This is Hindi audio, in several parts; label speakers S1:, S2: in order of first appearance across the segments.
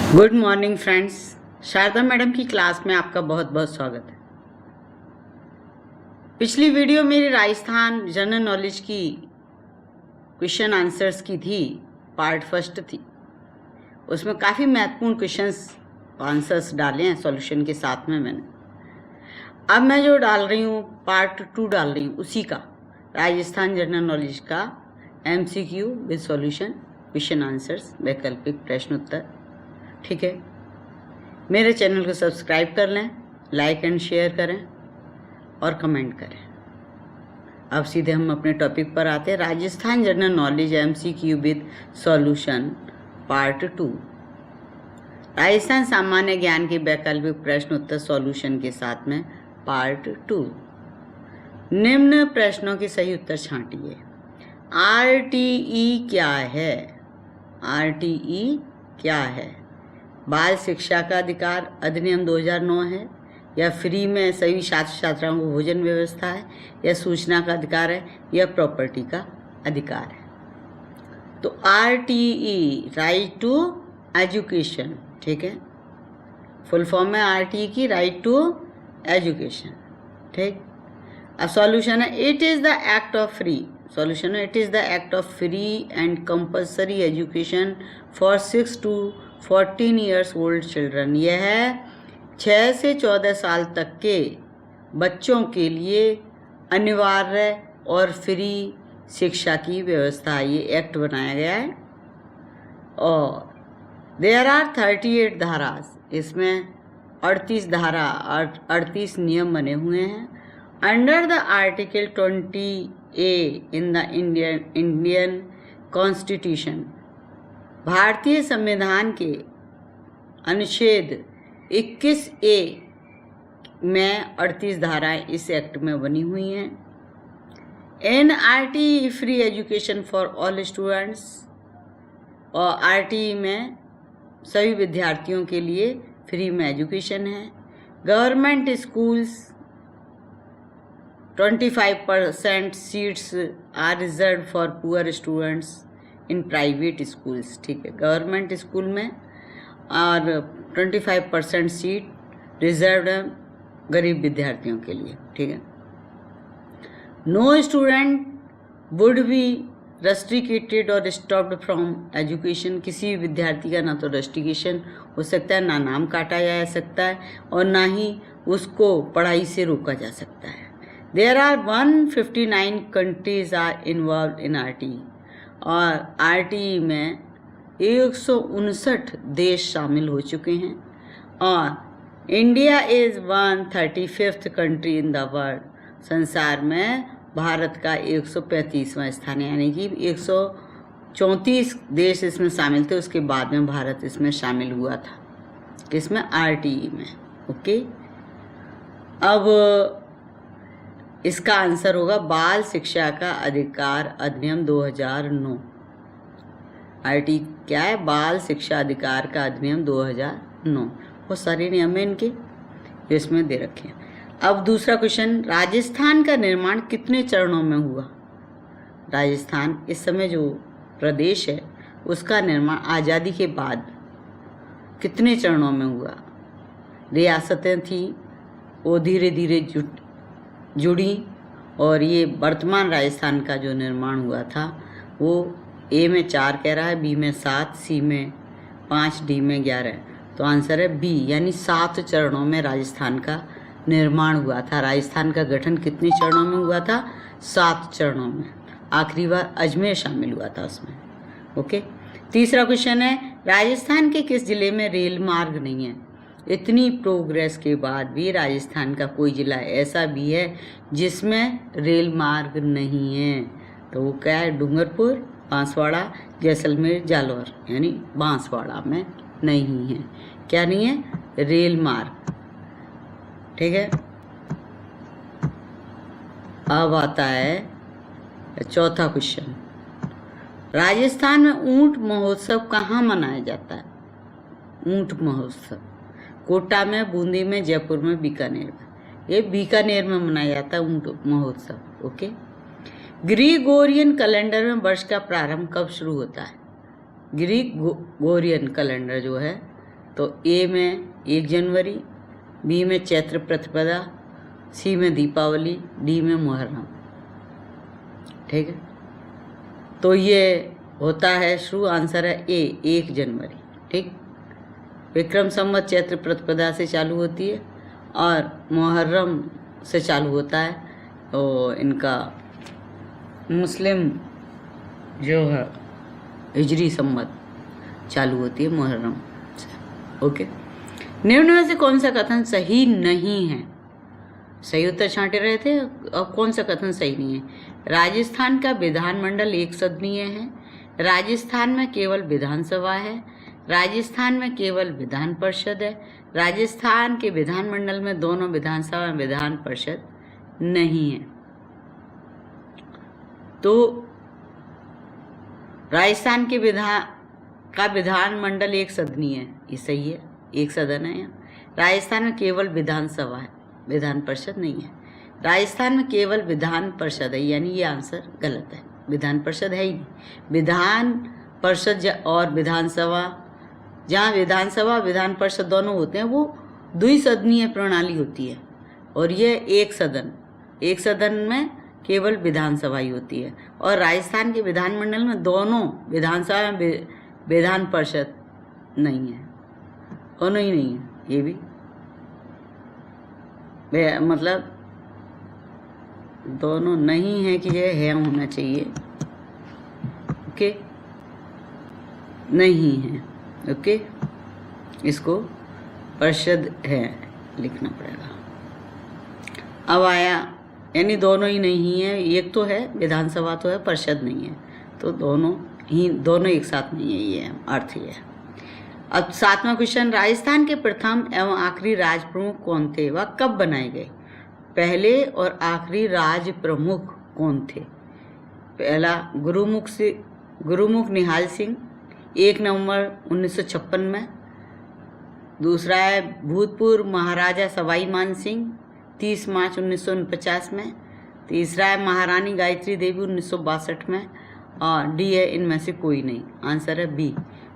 S1: Good morning friends. Sharda madam की क्लास में आपका बहुत बहुत स्वागत है। पिछली वीडियो मेरी राजस्थान जनरल नॉलेज की क्वेश्चन आंसर्स की थी, पार्ट फर्स्ट थी। उसमें काफ़ी महत्वपूर्ण क्वेश्चंस आंसर्स डाले हैं सॉल्यूशन के साथ में मैंने। अब मैं जो डाल रही हूँ पार्ट 2 डाल रही हूँ उसी का, राजस्थान जनरल नॉलेज का MCQ with solution, question answers, वैकल्पिक प्रश्न उत्तर। ठीक है, मेरे चैनल को सब्सक्राइब कर लें, लाइक एंड शेयर करें और कमेंट करें। अब सीधे हम अपने टॉपिक पर आते हैं। Rajasthan general knowledge MCQ with solution part 2, Rajasthan सामान्य ज्ञान के वैकल्पिक प्रश्न उत्तर सॉल्यूशन के साथ में पार्ट 2। निम्न प्रश्नों के सही उत्तर छांटिए। RTE क्या है? RTE क्या है? बाल शिक्षा का अधिकार अधिनियम 2009 है, या फ्री में सभी छात्र छात्राओं को भोजन व्यवस्था है, या सूचना का अधिकार है, या प्रॉपर्टी का अधिकार है। तो RTE राइट टू एजुकेशन, ठीक है, फुल फॉर्म है RTE की राइट टू एजुकेशन। ठीक, अब सॉल्यूशन है it is the act of free. Solution है it is the act of free and compulsory education for 6 to 14 years old children. यह है 6 से 14 साल तक के बच्चों के लिए अनिवार्य और फ्री शिक्षा की व्यवस्था, ये एक्ट बनाया गया है। और देयर आर 38 धारास, इसमें 38 धारा और 38 नियम बने हुए हैं। Under the article 20A in the Indian constitution, भारतीय संविधान के अनुच्छेद 21A में 38 धाराएं इस एक्ट में बनी हुई हैं। NRTE free education for all students, और RTE में सभी विद्यार्थियों के लिए फ्री में एजुकेशन है। Government schools 25% seats are reserve for poor students in private schools. ठीक है, गवर्नमेंट स्कूल में और 25% सीट रिजर्व है गरीब विद्यार्थियों के लिए। ठीक है, no student would be restricted और स्टॉप्ड फ्रॉम एजुकेशन। किसी भी विद्यार्थी का ना तो रेस्ट्रिक्शन हो सकता है, ना नाम काटा जा सकता है, और ना ही उसको पढ़ाई से रोका जा सकता है। There are 159 countries are involve in RTE, और RTE में 159 देश शामिल हो चुके हैं। और India is 135th country in the world, संसार में भारत का 135वां स्थान है, यानी कि 134 देश इसमें शामिल थे, उसके बाद में भारत इसमें शामिल हुआ था, किसमें? RTE में। ओके, अब इसका आंसर होगा बाल शिक्षा का अधिकार अधिनियम 2009। RTE क्या है? बाल शिक्षा अधिकार का अधिनियम 2009। बहुत सारे नियम हैं इनके जो इसमें दे रखे हैं। अब दूसरा क्वेश्चन, राजस्थान का निर्माण कितने चरणों में हुआ? राजस्थान इस समय जो प्रदेश है उसका निर्माण आज़ादी के बाद कितने चरणों में हुआ? रियासतें थी, वो धीरे धीरे जुड़ी, और ये वर्तमान राजस्थान का जो निर्माण हुआ था वो A में 4 कह रहा है, B में 7, C में 5, D में 11। तो आंसर है B, यानी 7 चरणों में राजस्थान का निर्माण हुआ था। राजस्थान का गठन कितने चरणों में हुआ था? 7 चरणों में। आखिरी बार अजमेर शामिल हुआ था उसमें। ओके, तीसरा क्वेश्चन है, राजस्थान के किस जिले में रेल मार्ग नहीं है? इतनी प्रोग्रेस के बाद भी राजस्थान का कोई जिला ऐसा भी है जिसमें रेल मार्ग नहीं है, तो वो क्या है? डूंगरपुर, बांसवाड़ा, जैसलमेर, जालौर, यानी बांसवाड़ा में नहीं है। क्या नहीं है? रेल मार्ग। ठीक है, अब आता है चौथा क्वेश्चन, राजस्थान में ऊंट महोत्सव कहाँ मनाया जाता है? ऊंट महोत्सव कोटा में, बूंदी में, जयपुर में, बीकानेर में। ये बीकानेर में मनाया जाता है ऊंट महोत्सव। ओके, ग्रीगोरियन कैलेंडर में वर्ष का प्रारंभ कब शुरू होता है? ग्रीगोरियन कैलेंडर जो है तो ए में 1 जनवरी, बी में चैत्र प्रतिपदा, सी में दीपावली, डी में मुहर्रम। ठीक है, तो ये होता है शुरू आंसर है ए 1 जनवरी। ठीक, विक्रम संवत चैत्र प्रतिपदा से चालू होती है और मुहर्रम से चालू होता है। तो इनका मुस्लिम जो है हिजरी संवत चालू होती है मुहर्रम से। ओके, निम्न में से कौन सा कथन सही नहीं है? सही उत्तर छांटे रहे थे, अब कौन सा कथन सही नहीं है? राजस्थान का विधानमंडल एक सदनीय है, राजस्थान में केवल विधानसभा है, राजस्थान में केवल विधान परिषद है, राजस्थान के विधानमंडल में दोनों विधानसभा और विधान परिषद नहीं है। तो राजस्थान के विधानमंडल एक सदनीय है, ये सही है, एक सदन है। राजस्थान में केवल विधानसभा है, विधान परिषद नहीं है। राजस्थान में केवल विधान परिषद है, यानी ये आंसर गलत है, विधान परिषद है ही नहीं। विधान परिषद और विधानसभा, जहाँ विधानसभा विधान परिषद दोनों होते हैं, वो द्विसदनीय प्रणाली होती है और ये एक सदन में केवल विधानसभा ही होती है। और राजस्थान के विधानमंडल में दोनों विधानसभा में विधान परिषद नहीं है, दोनों ही नहीं है। ये भी मतलब दोनों नहीं है कि ये है होना चाहिए। ओके, नहीं है। ओके, इसको परिषद है लिखना पड़ेगा। अब आया, यानी दोनों ही नहीं है, एक तो है विधानसभा तो है, परिषद नहीं है, तो दोनों एक साथ नहीं है, ये अर्थ ही है। अब 7वां क्वेश्चन, राजस्थान के प्रथम एवं आखिरी राज प्रमुख कौन थे? वह कब बनाए गए? पहले और आखिरी राज प्रमुख कौन थे? पहला गुरुमुख निहाल सिंह 1 नवंबर 1956 में। दूसरा है भूतपूर्व महाराजा सवाई मान सिंह 30 मार्च 1949 में। तीसरा है महारानी गायत्री देवी 1962 में। और डी है इनमें से कोई नहीं, आंसर है बी,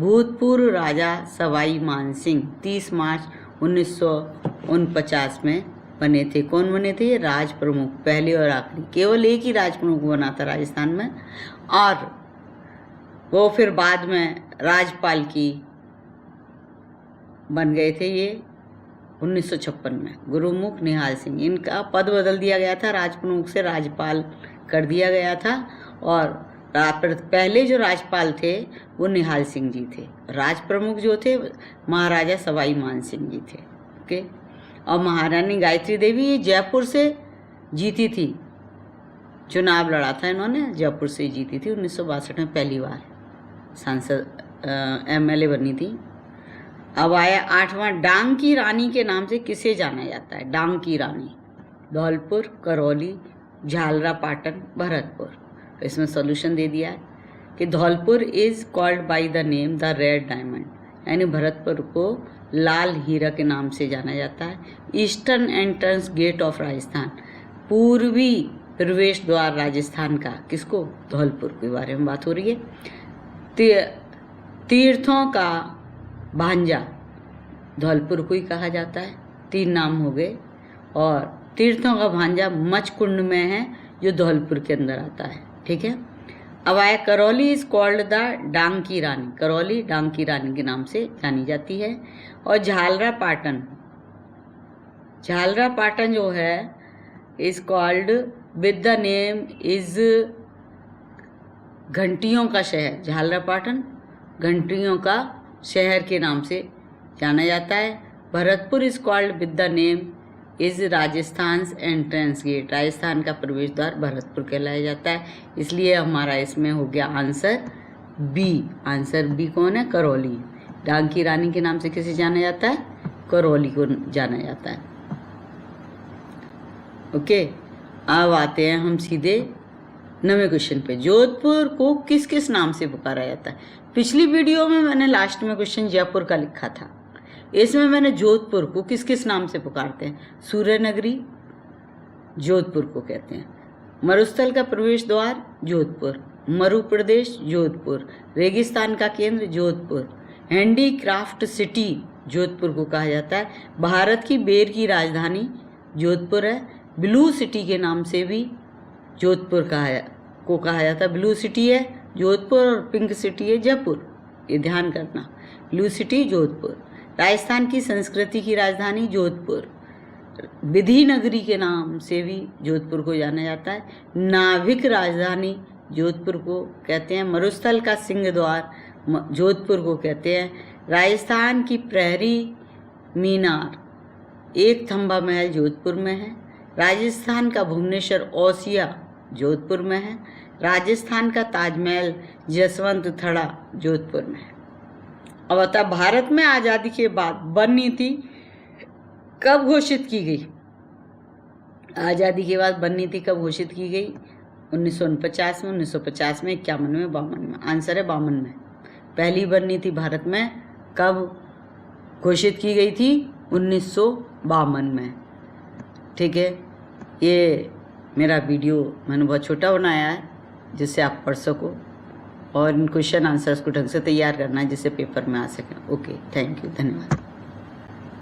S1: भूतपूर्व राजा सवाई मान सिंह 30 मार्च 1949 में बने थे। कौन बने थे? राज प्रमुख, पहले और आखिरी। केवल एक ही राज प्रमुख बना था राजस्थान में, और वो फिर बाद में राजपाल की बन गए थे ये 1956 में। गुरुमुख निहाल सिंह, इनका पद बदल दिया गया था, राज प्रमुख से राजपाल कर दिया गया था। और पहले जो राजपाल थे वो निहाल सिंह जी थे, राज प्रमुख जो थे महाराजा सवाई मान सिंह जी थे। ओके, और महारानी गायत्री देवी ये जयपुर से जीती थी, चुनाव लड़ा था इन्होंने, जयपुर से जीती थी 1962 में, पहली बार सांसद एमएलए बनी थी। अब आया 8वां, डांग की रानी के नाम से किसे जाना जाता है? डांग की रानी, धौलपुर, करौली, झालरापाटन, भरतपुर। इसमें सॉल्यूशन दे दिया है कि Dholpur is called by the name the red diamond, यानी भरतपुर को लाल हीरा के नाम से जाना जाता है। Eastern entrance gate of Rajasthan, पूर्वी प्रवेश द्वार राजस्थान का, किसको? धौलपुर के बारे में बात हो रही है। तीर्थों का भांजा, धौलपुर को ही कहा जाता है, 3 नाम हो गए। और तीर्थों का भांजा मचकुंड में है, जो धौलपुर के अंदर आता है। ठीक है, अब आया करौली इज कॉल्ड द डांग की रानी, करौली डांग की रानी के नाम से जानी जाती है। और झालरापाटन जो है is called with the name is घंटियों का शहर, झालरापाटन घंटियों का शहर के नाम से जाना जाता है। Bharatpur is called with the name is Rajasthan entrance gate, Rajasthan का प्रवेश द्वार भरतपुर कहलाया जाता है। इसलिए हमारा इसमें हो गया आंसर बी। आंसर बी कौन है? करौली। डांग की रानी के नाम से किसे जाना जाता है? करौली को जाना जाता है। ओके, अब आते हैं हम सीधे 9वें क्वेश्चन पे। जोधपुर को किस किस नाम से पुकारा जाता है? पिछली वीडियो में मैंने लास्ट में क्वेश्चन जयपुर का लिखा था, इसमें मैंने जोधपुर को किस किस नाम से पुकारते हैं? सूर्य नगरी जोधपुर को कहते हैं, मरुस्थल का प्रवेश द्वार जोधपुर, मरु प्रदेश जोधपुर, रेगिस्तान का केंद्र जोधपुर, हैंडीक्राफ्ट सिटी जोधपुर को कहा जाता है। भारत की बेर की राजधानी जोधपुर है। ब्लू सिटी के नाम से भी जोधपुर को कहा जाता है। ब्लू सिटी है जोधपुर और पिंक सिटी है जयपुर, ये ध्यान करना। Blue city Jodhpur. राजस्थान की संस्कृति की राजधानी जोधपुर। विधि नगरी के नाम से भी जोधपुर को जाना जाता है। नाविक राजधानी जोधपुर को कहते हैं। मरुस्थल का सिंह द्वार जोधपुर को कहते हैं। राजस्थान की प्रहरी मीनार, एक थंबा महल जोधपुर में है। राजस्थान का भुवनेश्वर ओसिया जोधपुर में है। राजस्थान का ताजमहल जसवंत थड़ा जोधपुर में है। अब बता, भारत में आज़ादी के बाद वन नीति कब घोषित की गई? आज़ादी के बाद वन नीति कब घोषित की गई? 1949 में, 1950 में, 51 में, 52 में। आंसर है 52 में। पहली वन नीति भारत में कब घोषित की गई थी? 1952 में। ठीक है, ये मेरा वीडियो मैंने बहुत छोटा बनाया है जिससे आप पढ़ सको और इन क्वेश्चन आंसर्स को ढंग से तैयार करना है जिससे पेपर में आ सके। ओके, थैंक यू, धन्यवाद।